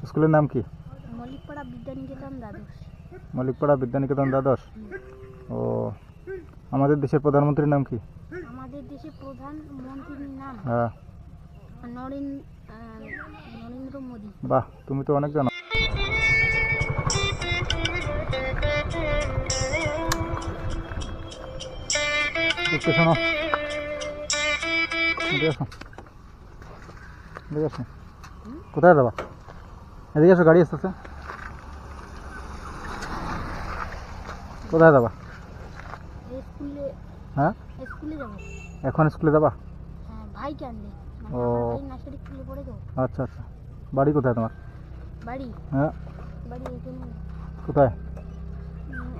স্কুলের নাম কি? মল্লিকপাড়া বিদ্যানিকেতন দ্বাদশ। মল্লিকপাড়া বিদ্যানিকেতন দ্বাদশ। ও, আমাদের দেশের প্রধানমন্ত্রীর নাম কি? আমাদের দেশের প্রধানমন্ত্রীর নাম হ্যাঁ। নরেন্দ্র মোদী। বাহ, তুমি তো অনেক জানো। একটু শোনো, এদিকে আসো, এদিকে আসো। কোথায় যাবা? এদিকে আসো, গাড়ি আসতেছে। কোথায় যাবা? স্কুলে। হ্যাঁ, স্কুলে যাব। এখন স্কুলে যাবা? হ্যাঁ, ভাইকে আনলে। ও, ভাই নার্সারি স্কুলে পড়ে তো। আচ্ছা আচ্ছা। বাড়ি কোথায় তোমার? বাড়ি হ্যাঁ, বাড়ি এখানে। কোথায়?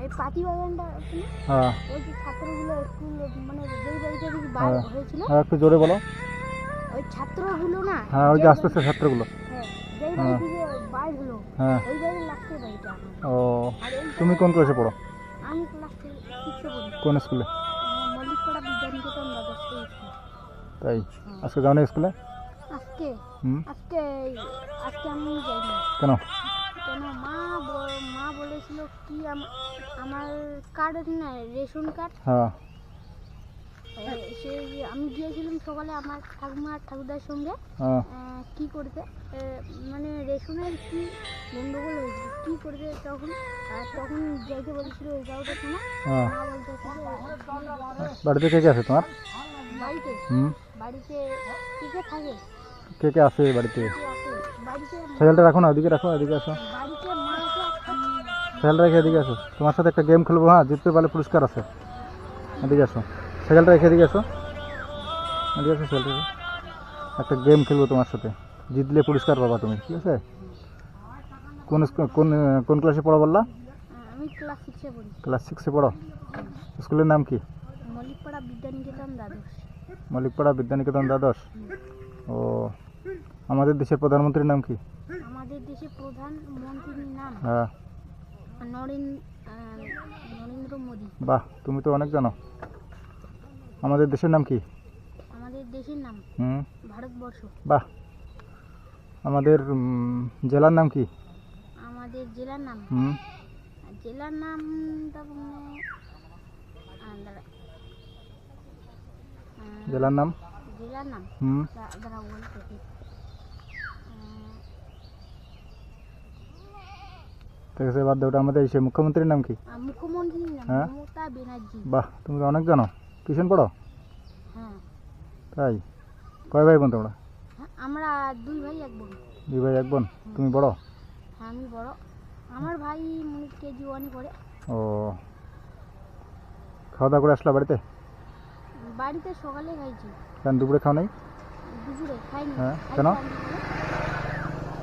এই পাতি বাগানটা আছে না? হ্যাঁ ওই যে ছাত্রগুলো স্কুল মানে যেই বাড়িটা থেকে হ্যাঁ হয়েছিল, হ্যাঁ, একটু জোরে বলো। ওই ছাত্রগুলো না। হ্যাঁ, ওই যে আসতেছে ছাত্রগুলো। হ্যাঁ, যেই বাড়ি থেকে বাইর হলো, হ্যাঁ। ওই বাড়ির লাগছে বাড়িটা আমার। ও, আর এই তুমি কোন ক্লাসে পড়ো? আমি ক্লাস 6 পড়ি। কোন স্কুলে? মল্লিকপাড়া বিদ্যানিকেতন দ্বাদশ স্কুল। তাই, আজকে যাও না স্কুলে? আজকে হুম, আজকে আজকে আমি যাইনি। কেন? কেন? মা বলেছিল কি আমার কার্ড আছে না, রেশন কার্ড। হ্যাঁ সে আমি গিয়েছিলাম সকালে আমার ঠাকুমা আর ঠাকুরদার সঙ্গে। হ্যাঁ। কি করতে, মানে রেশনের কি গন্ডগোল হয়েছিল, কি করতে তখন তখন যাইতে বলেছিল ওই যাওয়াটা শোনা। হ্যাঁ, মা বলতেছিল বাড়িতে কে কে আছে তোমার? বাড়িতে হুম, বাড়িতে কে কে থাকে, কে কে আছে বাড়িতে? কে আছে বাড়িতে। সাইকেলটা রাখো না, ওদিকে রাখো, এদিকে আসো। বাড়িতে মা আছে। সাইকেলটা রেখে এদিকে আসো, তোমার সাথে একটা গেম খেলবো। হ্যাঁ, জিততে পারলে পুরস্কার আছে। এদিকে আসো, সাইকেলটা রেখে এদিকে আসো, এদিকে আসো। সাইকেলটা রেখে একটা গেম খেলবো তোমার সাথে, জিতলে পুরস্কার পাবা তুমি, ঠিক আছে? কোন কোন কোন ক্লাসে পড়ো বললা? আমি ক্লাস 6 পড়ি। ক্লাস 6-এ পড়ো। স্কুলের নাম কি? মল্লিকপাড়া বিদ্যানিকেতন দ্বাদশ। মল্লিকপাড়া বিদ্যানিকেতন দ্বাদশ। ও, আমাদের দেশের প্রধানমন্ত্রীর নাম কি? আমাদের দেশের প্রধানমন্ত্রীর নাম হ্যাঁ। নরেন্দ্র মোদী। বাহ, তুমি তো অনেক জানো। আমাদের দেশের নাম কি? আমাদের দেশের নাম হুম, ভারতবর্ষ। বাহ। আমাদের জেলার নাম কি? আমাদের জেলার নাম হুম, জেলার নাম তারপরে জেলার নাম। জেলার নাম হুম, দাঁড়া বলতেছি। ঠিক আছে, বাদ দাও ওটা। আমাদের এই মুখ্যমন্ত্রীর নাম কি? মুখ্যমন্ত্রীর নাম হ্যাঁ? মমতা ব্যানার্জি। বাহ, তুমি তো অনেক জানো। টিউশন পড়ো? হ্যাঁ। তাই, কয় ভাই বোন তোমরা? আমরা 2 ভাই 1 বোন। 2 ভাই 1 বোন। তুমি বড়? হ্যাঁ, আমি বড়। আমার ভাই কেজি 1-এ পড়ে। ও, খাওয়া দাওয়া করে আসলা বাড়িতে? বাড়িতে সকালে খাইছি। কেন দুপুরে খাও নাই? দুপুরে খাইনি। হ্যাঁ, কেন?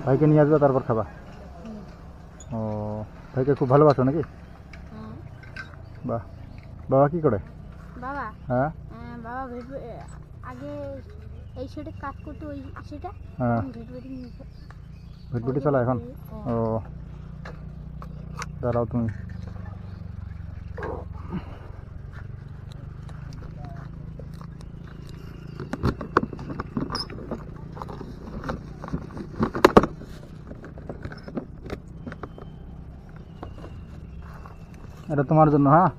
ভাইকে নিয়ে আসবে তারপর খাবা? ও, ভাইকে খুব ভালোবাসো নাকি? হ্যাঁ। বাহ। বাবা কি করে? বাবা হ্যাঁ বাবা আগে এই সেটে কাজ করতো, ওই সেটা হ্যাঁ, ভেটভেটি চালা এখন? ও, দাঁড়াও তুমি। এটা তোমার জন্য। হ্যাঁ,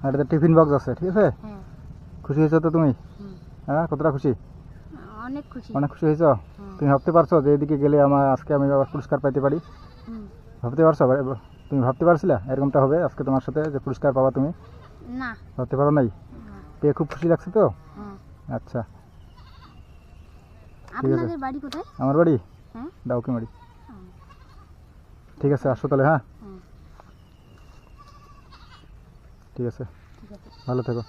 এটাতে টিফিন বক্স আছে, ঠিক আছে? হ্যাঁ। খুশি হয়েছো তো তুমি? হুম। হ্যাঁ, কতটা খুশি? অনেক খুশি। অনেক খুশি হয়েছো? তুমি ভাবতে পারছো যে এদিকে গেলে আজকে আমি আবার পুরস্কার পাইতে পারি? ভাবতে পারছো? তুমি ভাবতে পারছিলা এরকমটা হবে আজকে তোমার সাথে, যে পুরস্কার পাবা তুমি? না। ভাবতে পারো নাই? পেয়ে খুব খুশি লাগছে তো? হ্যাঁ। আচ্ছা, ঠিক আছে। আপনাদের বাড়ি কোথায়? আমার বাড়ি হ্যাঁ। ডাউকিমারি। ঠিক আছে, আসো তাহলে। হ্যাঁ, হ্যাঁ, ঠিক আছে, ঠিক আছে। ভালো থেকো।